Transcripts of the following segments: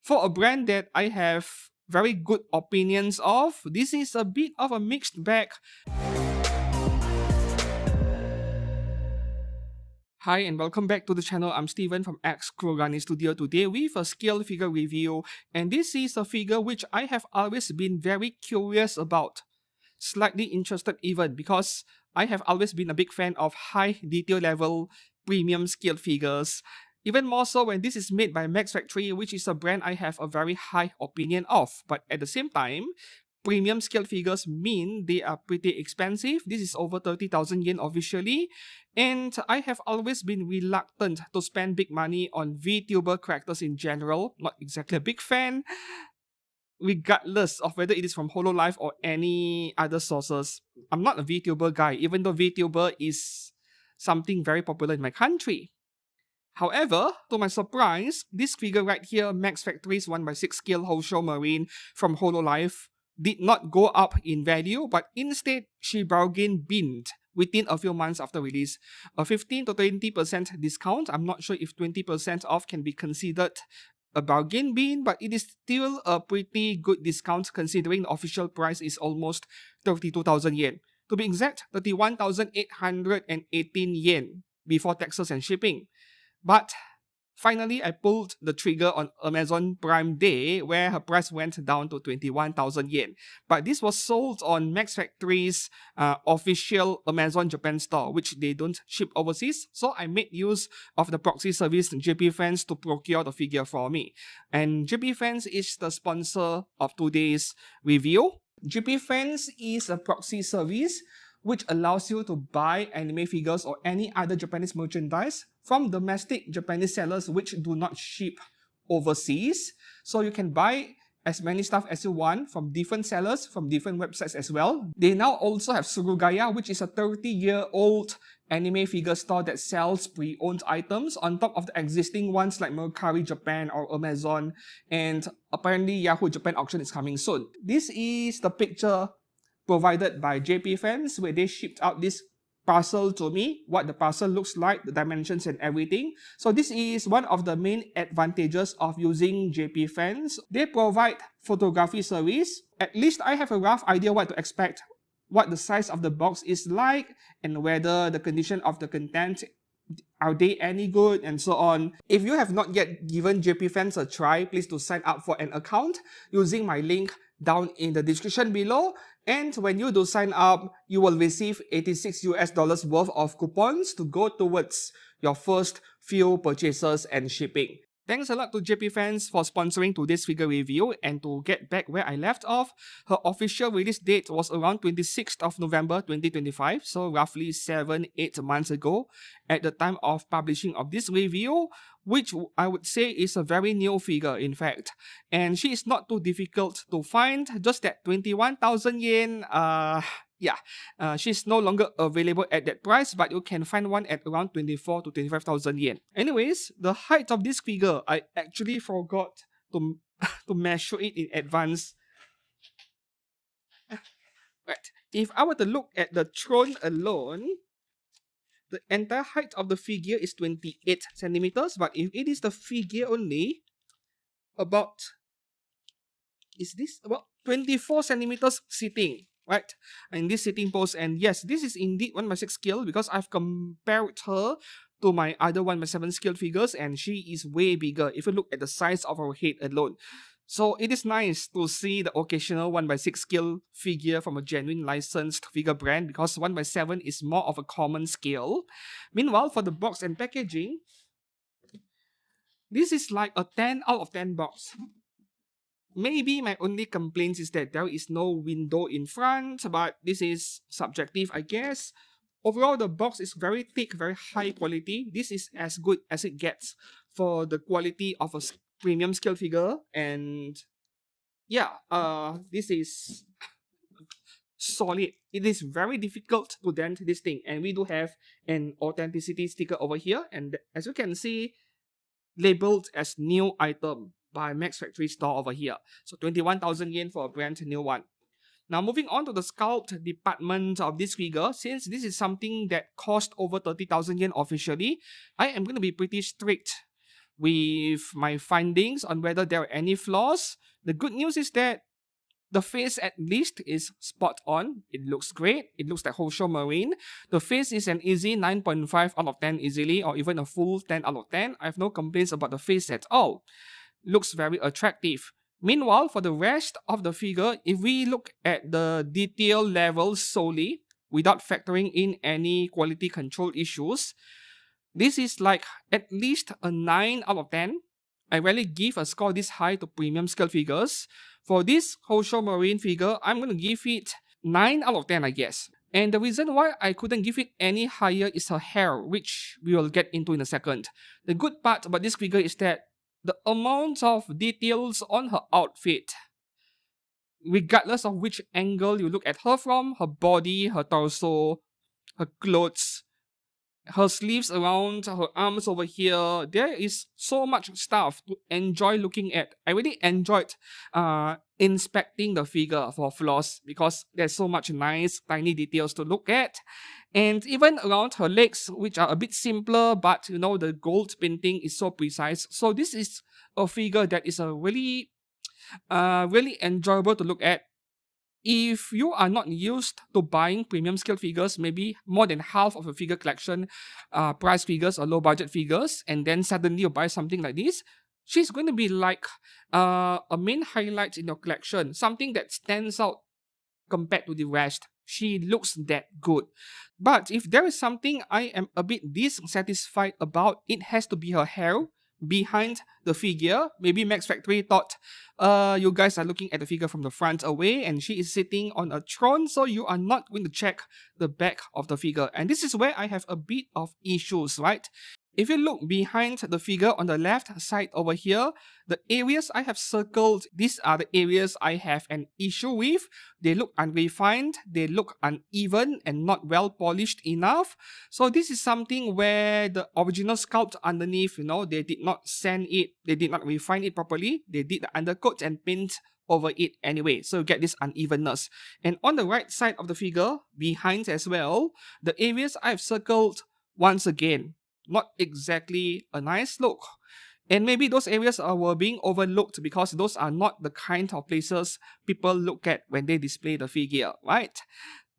For a brand that I have very good opinions of, this is a bit of a mixed bag. Hi and welcome back to the channel. I'm Steven from X Kurogane Studio today with a scale figure review, and this is a figure which I have always been very curious about. Slightly interested even, because I have always been a big fan of high detail level premium scale figures. Even more so when this is made by Max Factory, which is a brand I have a very high opinion of. But at the same time, premium scale figures mean they are pretty expensive. This is over 30,000 yen officially. And I have always been reluctant to spend big money on VTuber characters in general. Not exactly a big fan, regardless of whether it is from Hololive or any other sources. I'm not a VTuber guy, even though VTuber is something very popular in my country. However, to my surprise, this figure right here, Max Factory's 1/6 scale Houshou Marine from Hololive, did not go up in value, but instead she bargain binned within a few months after release. A 15 to 20% discount. I'm not sure if 20% off can be considered a bargain bin, but it is still a pretty good discount considering the official price is almost 32,000 yen. To be exact, 31,818 yen before taxes and shipping. But finally, I pulled the trigger on Amazon Prime Day, where her price went down to 21,000 yen. But this was sold on Max Factory's official Amazon Japan store, which they don't ship overseas. So I made use of the proxy service JP Fans to procure the figure for me. And JP Fans is the sponsor of today's review. JP Fans is a proxy service which allows you to buy anime figures or any other Japanese merchandise from domestic Japanese sellers which do not ship overseas. So you can buy as many stuff as you want from different sellers, from different websites as well. They now also have Surugaya, which is a 30-year-old anime figure store that sells pre-owned items on top of the existing ones like Mercari Japan or Amazon, and apparently Yahoo Japan auction is coming soon. This is the picture provided by JP Fans, where they shipped out this parcel to me, what the parcel looks like, the dimensions and everything. So this is one of the main advantages of using JP Fans. They provide photography service. At least I have a rough idea what to expect, what the size of the box is like, and whether the condition of the content, are they any good, and so on. If you have not yet given JP Fans a try, please do sign up for an account using my link down in the description below. And when you do sign up, you will receive $86 worth of coupons to go towards your first few purchases and shipping. Thanks a lot to JP Fans for sponsoring today's figure review. And to get back where I left off, her official release date was around 26th of November 2025, so roughly 7-8 months ago at the time of publishing of this review, which I would say is a very new figure in fact. And she is not too difficult to find, just that 21,000 yen, she's no longer available at that price, but you can find one at around 24 to 25,000 yen. Anyways, the height of this figure, I actually forgot to, to measure it in advance. Right. If I were to look at the throne alone, the entire height of the figure is 28 centimeters, but if it is the figure only, about 24 centimeters sitting, right? In this sitting pose. And yes, this is indeed 1/6 scale, because I've compared her to my other 1/7 scale figures, and she is way bigger if you look at the size of her head alone. So it is nice to see the occasional 1/6 scale figure from a genuine licensed figure brand, because 1/7 is more of a common scale. Meanwhile, for the box and packaging, this is like a 10 out of 10 box. Maybe my only complaint is that there is no window in front, but this is subjective, I guess. Overall, the box is very thick, very high quality. This is as good as it gets for the quality of a premium scale figure. And yeah, this is solid. It is very difficult to dent this thing, and we do have an authenticity sticker over here, and as you can see, labeled as new item by Max Factory store over here. So 21,000 yen for a brand new one. Now moving on to the sculpt department of this figure, since this is something that cost over 30,000 yen officially, I am going to be pretty strict with my findings on whether there are any flaws. The good news is that the face at least is spot on. It looks great. It looks like Houshou Marine. The face is an easy 9.5 out of 10 easily, or even a full 10 out of 10. I have no complaints about the face at all. Looks very attractive. Meanwhile, for the rest of the figure, if we look at the detail level solely, without factoring in any quality control issues, this is like at least a 9 out of 10. I rarely give a score this high to premium scale figures. For this Houshou Marine figure, I'm going to give it 9 out of 10, I guess. And the reason why I couldn't give it any higher is her hair, which we will get into in a second. The good part about this figure is that the amount of details on her outfit, regardless of which angle you look at her from, her body, her torso, her clothes, her sleeves around, her arms over here, there is so much stuff to enjoy looking at. I really enjoyed inspecting the figure for flaws because there's so much nice tiny details to look at. And even around her legs, which are a bit simpler, but you know, the gold painting is so precise. So this is a figure that is a really enjoyable to look at. If you are not used to buying premium scale figures, maybe more than half of your figure collection price figures or low budget figures, and then suddenly you buy something like this, she's going to be like a main highlight in your collection, something that stands out compared to the rest. She looks that good. But if there is something I am a bit dissatisfied about, it has to be her hair behind the figure. Maybe Max Factory thought you guys are looking at the figure from the front away and she is sitting on a throne, so you are not going to check the back of the figure. And this is where I have a bit of issues, right? If you look behind the figure on the left side over here, the areas I have circled, these are the areas I have an issue with. They look unrefined, they look uneven and not well polished enough. So this is something where the original sculpt underneath, you know, they did not sand it, they did not refine it properly. They did the undercoat and paint over it anyway, so you get this unevenness. And on the right side of the figure, behind as well, the areas I've circled, once again, not exactly a nice look. And maybe those areas were being overlooked because those are not the kind of places people look at when they display the figure, right?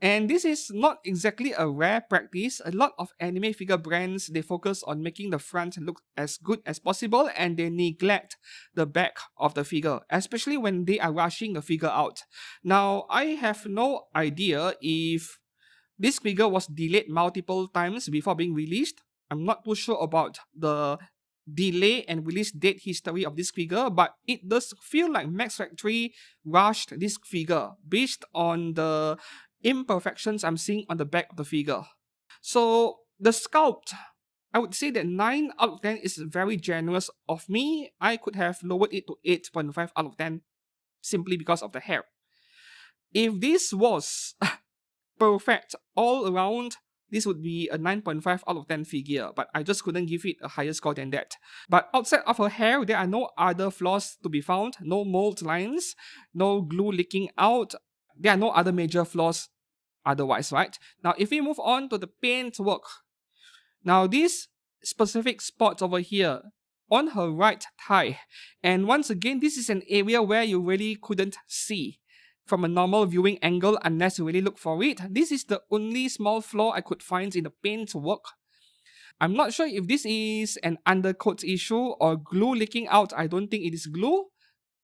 And this is not exactly a rare practice. A lot of anime figure brands, they focus on making the front look as good as possible and they neglect the back of the figure, especially when they are rushing the figure out. Now, I have no idea if this figure was delayed multiple times before being released. I'm not too sure about the delay and release date history of this figure, but it does feel like Max Factory rushed this figure based on the imperfections I'm seeing on the back of the figure. So the sculpt, I would say that 9 out of 10 is very generous of me. I could have lowered it to 8.5 out of 10 simply because of the hair. If this was perfect all around, this would be a 9.5 out of 10 figure, but I just couldn't give it a higher score than that. But outside of her hair, there are no other flaws to be found. No mold lines, no glue leaking out. There are no other major flaws otherwise, right? Now, if we move on to the paint work. Now, these specific spots over here on her right thigh. And once again, this is an area where you really couldn't see from a normal viewing angle unless you really look for it. This is the only small flaw I could find in the paint work. I'm not sure if this is an undercoat issue or glue leaking out. I don't think it is glue.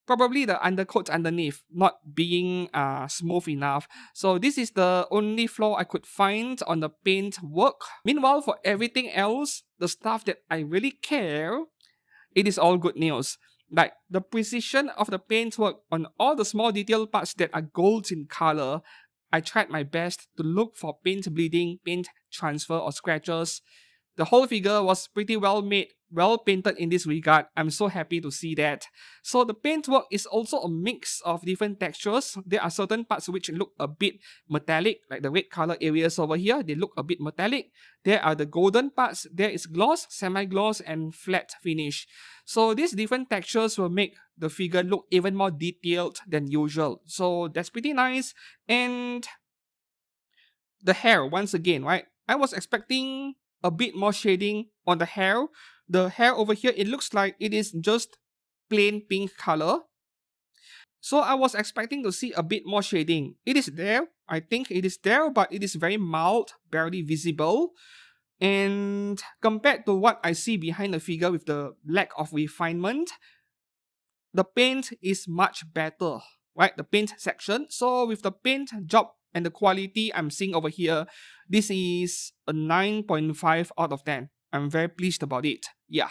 Probably the undercoat underneath not being smooth enough. So this is the only flaw I could find on the paint work. Meanwhile, for everything else, the stuff that I really care, it is all good news. Like the precision of the paintwork on all the small detail parts that are gold in color, I tried my best to look for paint bleeding, paint transfer or scratches. The whole figure was pretty well made, well painted in this regard. I'm so happy to see that. So the paintwork is also a mix of different textures. There are certain parts which look a bit metallic, like the red color areas over here, they look a bit metallic. There are the golden parts, there is gloss, semi-gloss and flat finish. So these different textures will make the figure look even more detailed than usual. So that's pretty nice. And the hair, once again, right? I was expecting a bit more shading on the hair, The hair over here, it looks like it is just plain pink color. So I was expecting to see a bit more shading. It is there. I think it is there, but it is very mild, barely visible. And compared to what I see behind the figure with the lack of refinement, the paint is much better, right? The paint section. So with the paint job and the quality I'm seeing over here, this is a 9.5 out of 10. I'm very pleased about it. Yeah.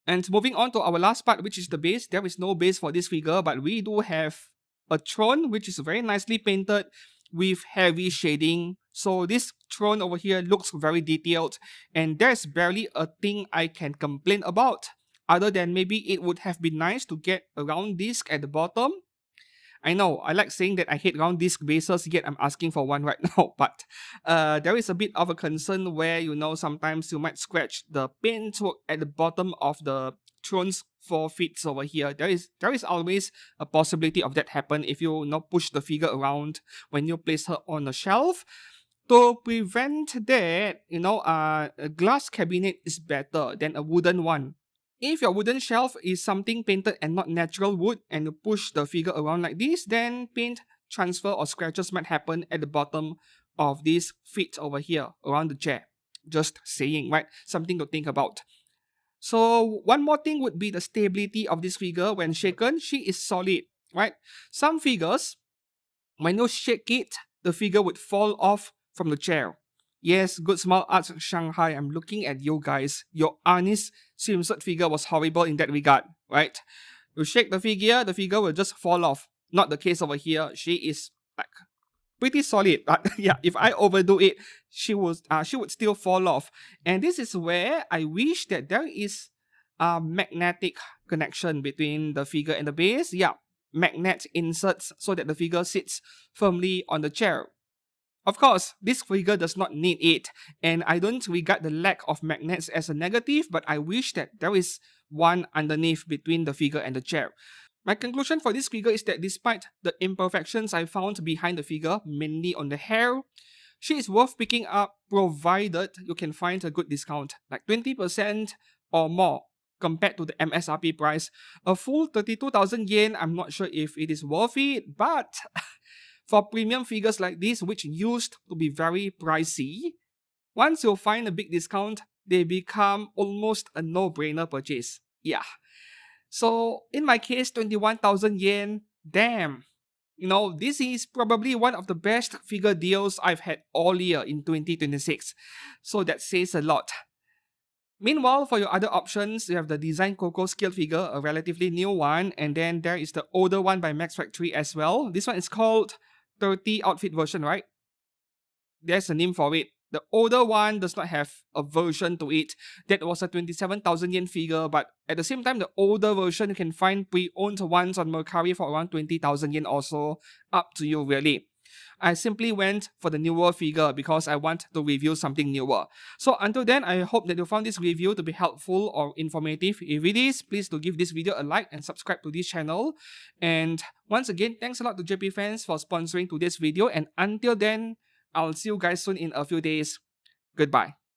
And moving on to our last part, which is the base. There is no base for this figure, but we do have a throne, which is very nicely painted with heavy shading. So this throne over here looks very detailed, and there's barely a thing I can complain about, other than maybe it would have been nice to get a round disc at the bottom. I know, I like saying that I hate round disc bases, yet I'm asking for one right now, but there is a bit of a concern where, sometimes you might scratch the paintwork at the bottom of the throne's 4 feet over here. There is always a possibility of that happen if you push the figure around when you place her on a shelf. To prevent that, a glass cabinet is better than a wooden one. If your wooden shelf is something painted and not natural wood and you push the figure around like this, then paint transfer or scratches might happen at the bottom of this feet over here around the chair. Just saying, right? Something to think about. So one more thing would be the stability of this figure. When shaken, she is solid, right? Some figures, when you shake it, the figure would fall off from the chair. Yes, Good Smile Arts Shanghai, I'm looking at you guys. Your Arnis swimsuit figure was horrible in that regard, right? You shake the figure will just fall off. Not the case over here. She is like pretty solid, but yeah, if I overdo it, she would still fall off. And this is where I wish that there is a magnetic connection between the figure and the base. Yeah, magnet inserts so that the figure sits firmly on the chair. Of course, this figure does not need it, and I don't regard the lack of magnets as a negative, but I wish that there is one underneath between the figure and the chair. My conclusion for this figure is that despite the imperfections I found behind the figure, mainly on the hair, she is worth picking up provided you can find a good discount, like 20% or more compared to the MSRP price. A full 32,000 yen, I'm not sure if it is worth it, but for premium figures like this, which used to be very pricey, once you find a big discount, they become almost a no-brainer purchase. Yeah. So in my case, 21,000 yen, damn. This is probably one of the best figure deals I've had all year in 2026. So that says a lot. Meanwhile, for your other options, you have the Design Coco scale figure, a relatively new one, and then there is the older one by Max Factory as well. This one is called 30 outfit version, right? There's a name for it. The older one does not have a version to it. That was a 27,000 yen figure, but at the same time, the older version you can find pre-owned ones on Mercari for around 20,000 yen also. Up to you, really. I simply went for the newer figure because I want to review something newer. So until then, I hope that you found this review to be helpful or informative. If it is, please do give this video a like and subscribe to this channel. And once again, thanks a lot to JP Fans for sponsoring today's video. And until then, I'll see you guys soon in a few days. Goodbye.